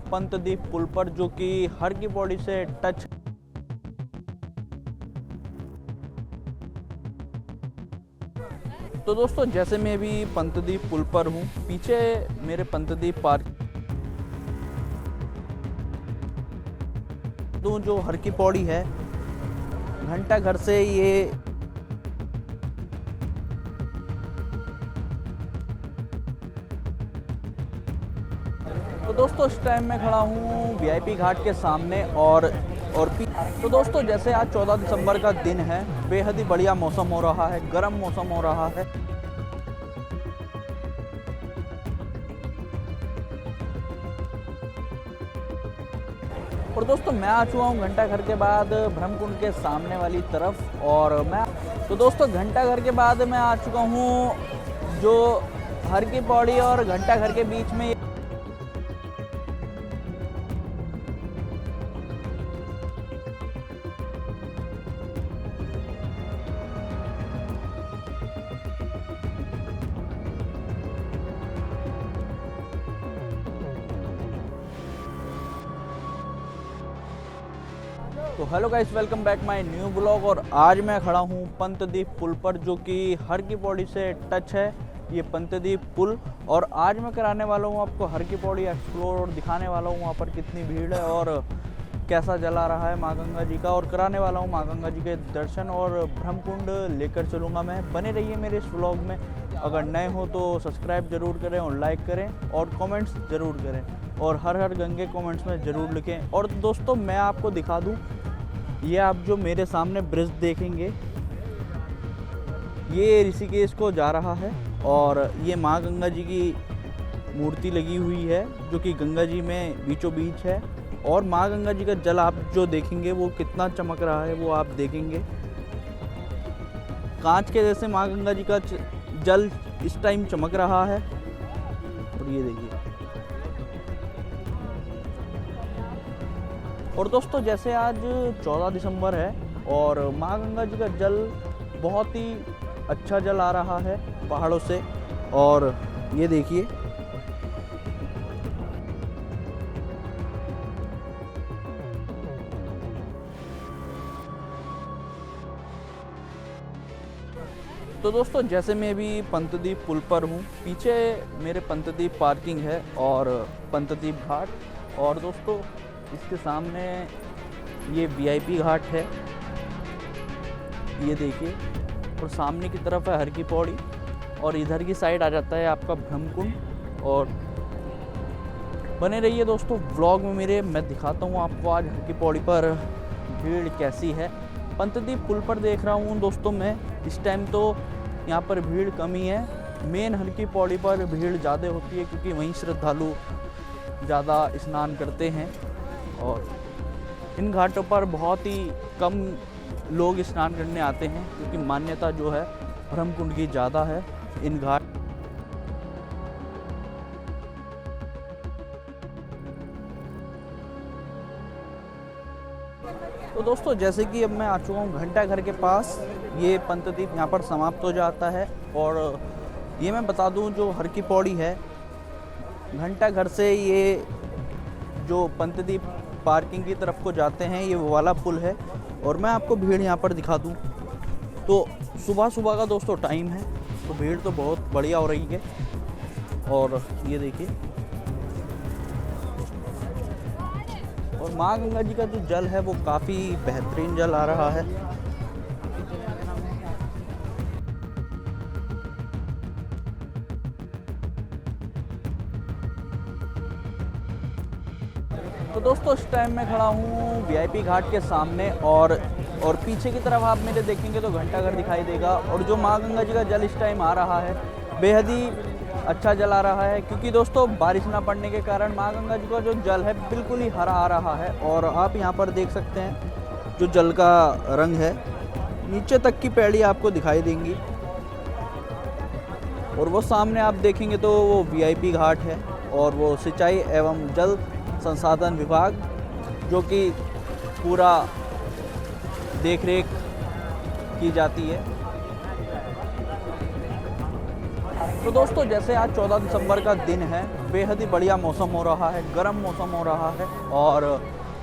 पंतदीप पुल पर, जो कि हर की पौड़ी से टच। तो दोस्तों, जैसे मैं अभी पंतदीप पुल पर हूँ, पीछे मेरे पंतदीप पार्क जो हर की पौड़ी है, घंटा घर से ये तो दोस्तों इस टाइम मैं खड़ा हूँ वीआईपी घाट के सामने और तो दोस्तों, जैसे आज 14 दिसंबर का दिन है, बेहद ही बढ़िया मौसम हो रहा है, गर्म मौसम हो रहा है। और दोस्तों, मैं आ चुका हूँ घंटा घर के बाद ब्रह्मकुंड के सामने वाली तरफ। और तो दोस्तों, घंटा घर के बाद मैं आ चुका हूँ जो हर की पौड़ी और घंटा घर के बीच में। तो hello guys, welcome back my new blog. और आज मैं खड़ा हूँ पंतदीप पुल पर, जो कि हर की पौड़ी से टच है ये पंतदीप पुल। और आज मैं कराने वाला हूँ आपको हर की पौड़ी एक्सप्लोर और दिखाने वाला हूँ वहाँ पर कितनी भीड़ है और कैसा जला रहा है माँ गंगा जी का। और कराने वाला हूँ माँ गंगा जी के दर्शन और ब्रह्मकुंड लेकर चलूँगा मैं। बने रहिए मेरे इस व्लॉग में। अगर नए हो तो सब्सक्राइब ज़रूर करें और लाइक करें और कमेंट्स ज़रूर करें और हर हर गंगे कमेंट्स में ज़रूर लिखें। और दोस्तों, मैं आपको दिखा दूँ, ये आप जो मेरे सामने ब्रिज देखेंगे, ये ऋषिकेश को जा रहा है। और ये माँ गंगा जी की मूर्ति लगी हुई है, जो कि गंगा जी में बीचों बीच है। और माँ गंगा जी का जल आप जो देखेंगे वो कितना चमक रहा है वो आप देखेंगे। कांच के जैसे माँ गंगा जी का जल इस टाइम चमक रहा है। और ये देखिए। और दोस्तों, जैसे आज 14 दिसंबर है और माँ गंगा जी का जल बहुत ही अच्छा जल आ रहा है पहाड़ों से। और ये देखिए, तो दोस्तों, जैसे मैं अभी पंतदीप पुल पर हूँ, पीछे मेरे पंतदीप पार्किंग है और पंतदीप घाट। और दोस्तों, इसके सामने ये वीआईपी घाट है, ये देखिए। और सामने की तरफ है हर की पौड़ी और इधर की साइड आ जाता है आपका ब्रह्मकुंड। और बने रहिए दोस्तों व्लॉग में मेरे, मैं दिखाता हूँ आपको आज हर की पौड़ी पर भीड़ कैसी है। पंतदीप पुल पर देख रहा हूँ दोस्तों मैं, इस टाइम तो यहाँ पर भीड़ कम ही है। मेन हर की पौड़ी पर भीड़ ज़्यादा होती है, क्योंकि वहीं श्रद्धालु ज़्यादा स्नान करते हैं। और इन घाटों पर बहुत ही कम लोग स्नान करने आते हैं, क्योंकि मान्यता जो है ब्रह्मकुंड की ज़्यादा है इन घाट। तो दोस्तों, जैसे कि अब मैं आ चुका हूँ घंटा घर के पास, ये पंतदीप यहाँ पर समाप्त हो जाता है। और ये मैं बता दूँ, जो हर की पौड़ी है, घंटा घर से ये जो पंतदीप पार्किंग की तरफ को जाते हैं, ये वो वाला पुल है। और मैं आपको भीड़ यहाँ पर दिखा दूँ तो सुबह सुबह का दोस्तों टाइम है, तो भीड़ तो बहुत बढ़िया हो रही है। और ये देखिए, और माँ गंगा जी का जो जल है वो काफ़ी बेहतरीन जल आ रहा है। तो दोस्तों, इस टाइम मैं खड़ा हूँ वीआईपी घाट के सामने और पीछे की तरफ आप मेरे देखेंगे तो घंटा घर दिखाई देगा। और जो माँ गंगा जी का जल इस टाइम आ रहा है, बेहद ही अच्छा जल आ रहा है, क्योंकि दोस्तों बारिश ना पड़ने के कारण माँ गंगा जी का जो जल है बिल्कुल ही हरा आ रहा है। और आप यहाँ पर देख सकते हैं जो जल का रंग है, नीचे तक की पैड़ी आपको दिखाई देंगी। और वो सामने आप देखेंगे तो वो वीआईपी घाट है और वो सिंचाई एवं जल संसाधन विभाग, जो कि पूरा देख रेख की जाती है। तो दोस्तों जैसे आज 14 दिसंबर का दिन है, बेहद ही बढ़िया मौसम हो रहा है, गर्म मौसम हो रहा है और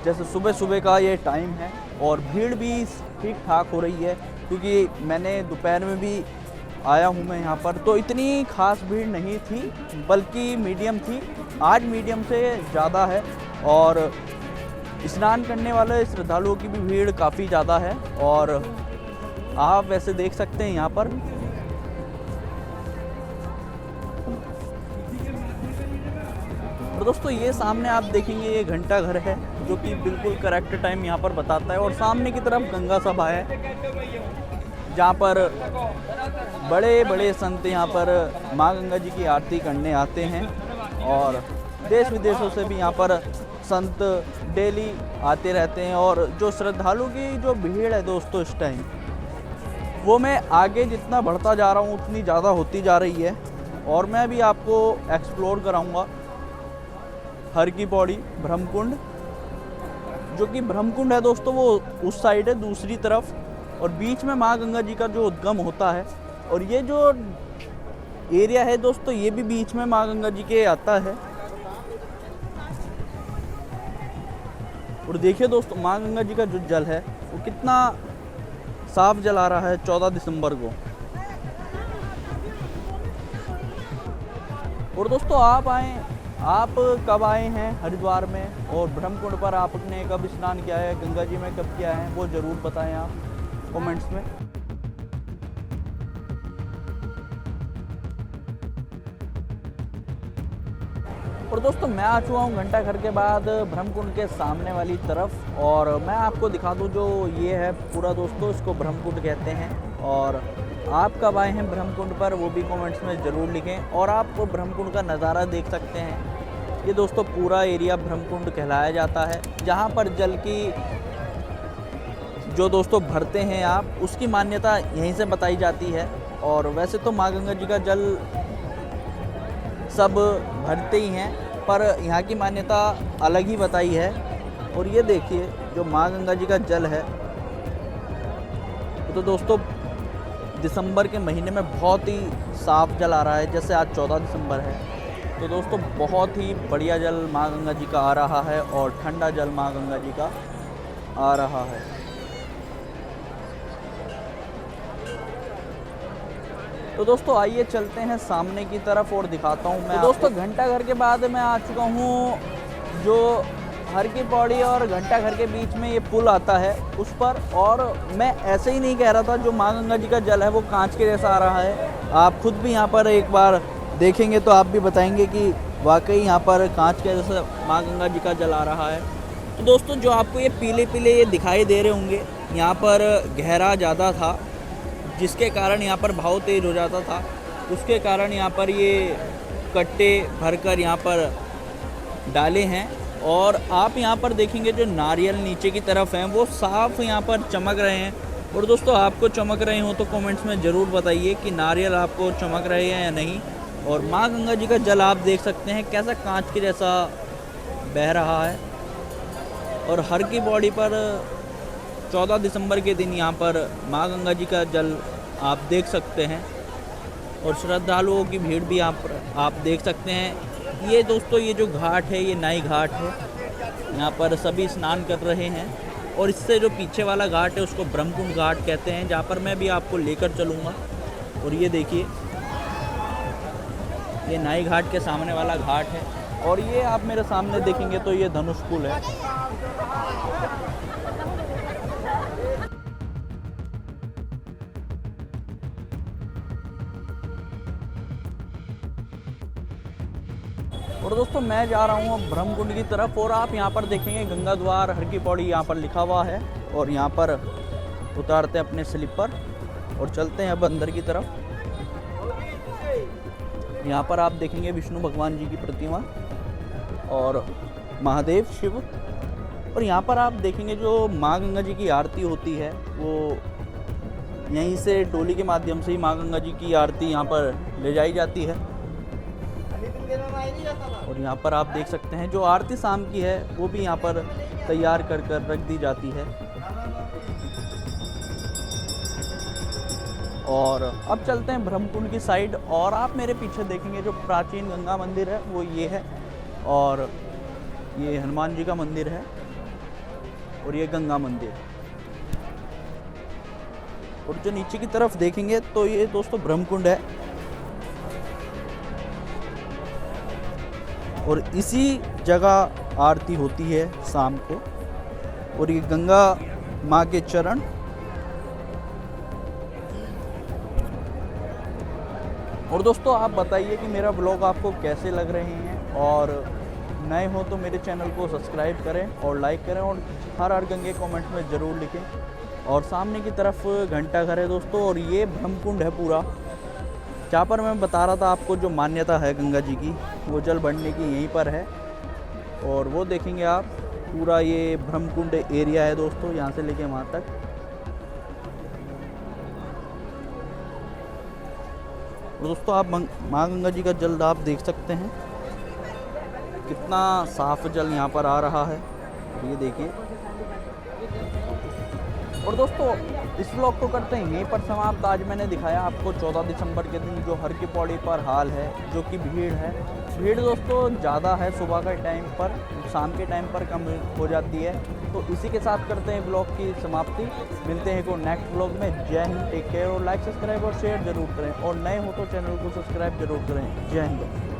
जैसे सुबह सुबह का ये टाइम है और भीड़ भी ठीक ठाक हो रही है, क्योंकि मैंने दोपहर में भी आया हूँ मैं यहाँ पर, तो इतनी खास भीड़ नहीं थी, बल्कि मीडियम थी। आज मीडियम से ज़्यादा है और स्नान करने वाले श्रद्धालुओं की भी भीड़ काफ़ी ज़्यादा है और आप वैसे देख सकते हैं यहाँ पर। और दोस्तों ये सामने आप देखेंगे ये घंटा घर है, जो कि बिल्कुल करेक्ट टाइम यहाँ पर बताता है और सामने की तरफ गंगा सभा है, जहाँ पर बड़े बड़े संत यहाँ पर माँ गंगा जी की आरती करने आते हैं और देश विदेशों से भी यहाँ पर संत डेली आते रहते हैं। और जो श्रद्धालु की जो भीड़ है दोस्तों इस टाइम, वो मैं आगे जितना बढ़ता जा रहा हूँ उतनी ज़्यादा होती जा रही है और मैं भी आपको एक्सप्लोर कराऊंगा हर की पौड़ी ब्रह्मकुंड। जो कि ब्रह्मकुंड है दोस्तों वो उस साइड है दूसरी तरफ, और बीच में माँ गंगा जी का जो उद्गम होता है, और ये जो एरिया है दोस्तों ये भी बीच में माँ गंगा जी के आता है। और देखिए दोस्तों माँ गंगा जी का जो जल है वो कितना साफ जल आ रहा है 14 दिसंबर को। और दोस्तों आप कब आए हैं हरिद्वार में और ब्रह्मकुंड पर आपने कब स्नान किया है, गंगा जी में कब किया है, वो ज़रूर बताएं आप कमेंट्स में। और दोस्तों मैं आ चुका हूँ घंटा घर के बाद ब्रह्मकुंड के सामने वाली तरफ, और मैं आपको दिखा दूँ जो ये है पूरा दोस्तों, इसको ब्रह्मकुंड कहते हैं। और आप कब आए हैं ब्रह्मकुंड पर वो भी कमेंट्स में ज़रूर लिखें। और आप ब्रह्मकुंड का नज़ारा देख सकते हैं, ये दोस्तों पूरा एरिया ब्रह्मकुंड कहलाया जाता है, जहाँ पर जल की जो दोस्तों भरते हैं आप, उसकी मान्यता यहीं से बताई जाती है। और वैसे तो माँ गंगा जी का जल सब भरते ही हैं, पर यहाँ की मान्यता अलग ही बताई है। और ये देखिए जो माँ गंगा जी का जल है तो दोस्तों दिसंबर के महीने में बहुत ही साफ जल आ रहा है। जैसे आज 14 दिसंबर है तो दोस्तों बहुत ही बढ़िया जल माँ गंगा जी का आ रहा है और ठंडा जल माँ गंगा जी का आ रहा है। तो दोस्तों आइए चलते हैं सामने की तरफ और दिखाता हूँ मैं। तो दोस्तों घंटा घर के बाद मैं आ चुका हूँ जो हर की पौड़ी और घंटा घर के बीच में ये पुल आता है उस पर। और मैं ऐसे ही नहीं कह रहा था, जो माँ गंगा जी का जल है वो कांच के जैसा आ रहा है। आप खुद भी यहाँ पर एक बार देखेंगे तो आप भी बताएंगे कि वाकई यहाँ पर कांच के जैसा माँ गंगा जी का जल आ रहा है। तो दोस्तों जो आपको ये पीले पीले ये दिखाई दे रहे होंगे, यहाँ पर गहरा ज़्यादा था जिसके कारण यहाँ पर भाव तेज हो जाता था, उसके कारण यहाँ पर ये कट्टे भरकर यहाँ पर डाले हैं। और आप यहाँ पर देखेंगे जो नारियल नीचे की तरफ हैं वो साफ यहाँ पर चमक रहे हैं। और दोस्तों आपको चमक रहे हो तो कमेंट्स में ज़रूर बताइए कि नारियल आपको चमक रहे हैं या नहीं। और माँ गंगा जी का जल आप देख सकते हैं कैसा कांच के जैसा बह रहा है। और हर की पौड़ी पर 14 दिसंबर के दिन यहाँ पर माँ गंगा जी का जल आप देख सकते हैं और श्रद्धालुओं की भीड़ भी आप देख सकते हैं। ये दोस्तों ये जो घाट है ये नाई घाट है, यहाँ पर सभी स्नान कर रहे हैं। और इससे जो पीछे वाला घाट है उसको ब्रह्मकुंड घाट कहते हैं, जहाँ पर मैं भी आपको लेकर चलूँगा। और ये देखिए ये नाई घाट के सामने वाला घाट है, और ये आप मेरे सामने देखेंगे तो ये धनुष पुल है। और दोस्तों मैं जा रहा हूँ ब्रह्मकुंड की तरफ, और आप यहाँ पर देखेंगे गंगा द्वार हर की पौड़ी यहाँ पर लिखा हुआ है। और यहाँ पर उतारते हैं अपने स्लीपर और चलते हैं अब अंदर की तरफ। यहाँ पर आप देखेंगे विष्णु भगवान जी की प्रतिमा और महादेव शिव। और यहाँ पर आप देखेंगे जो माँ गंगा जी की आरती होती है वो यहीं से डोली के माध्यम से ही माँ गंगा जी की आरती यहाँ पर ले जाई जाती है। और यहाँ पर आप देख सकते हैं जो आरती शाम की है वो भी यहाँ पर तैयार कर रख दी जाती है। और अब चलते हैं ब्रह्मकुंड की साइड। और आप मेरे पीछे देखेंगे जो प्राचीन गंगा मंदिर है वो ये है, और ये हनुमान जी का मंदिर है, और ये गंगा मंदिर। और जो नीचे की तरफ देखेंगे तो ये दोस्तों ब्रह्मकुंड है, और इसी जगह आरती होती है शाम को। और ये गंगा माँ के चरण। और दोस्तों आप बताइए कि मेरा ब्लॉग आपको कैसे लग रहे हैं, और नए हो तो मेरे चैनल को सब्सक्राइब करें और लाइक करें, और हर हर गंगे कमेंट में ज़रूर लिखें। और सामने की तरफ घंटा घर है दोस्तों, और ये ब्रह्मकुंड है पूरा, जहाँ पर मैं बता रहा था आपको जो मान्यता है गंगा जी की, वो जल बढ़ने की यहीं पर है। और वो देखेंगे आप पूरा ये ब्रह्मकुंड एरिया है दोस्तों, यहाँ से लेके वहाँ तक। और दोस्तों आप माँ गंगा जी का जल आप देख सकते हैं, कितना साफ जल यहाँ पर आ रहा है, ये देखिए। और दोस्तों इस व्लॉग को करते हैं यहीं पर समाप्त। आज मैंने दिखाया आपको 14 दिसंबर के दिन जो हर की पौड़ी पर हाल है, जो कि भीड़ है। भीड़ दोस्तों ज़्यादा है सुबह के टाइम पर, शाम के टाइम पर कम हो जाती है। तो इसी के साथ करते हैं व्लॉग की समाप्ति। मिलते हैं को नेक्स्ट व्लॉग में। जय हिंद, टेक केयर, और लाइक सब्सक्राइब और शेयर जरूर करें, और नए हो तो चैनल को सब्सक्राइब जरूर करें। जय हिंद।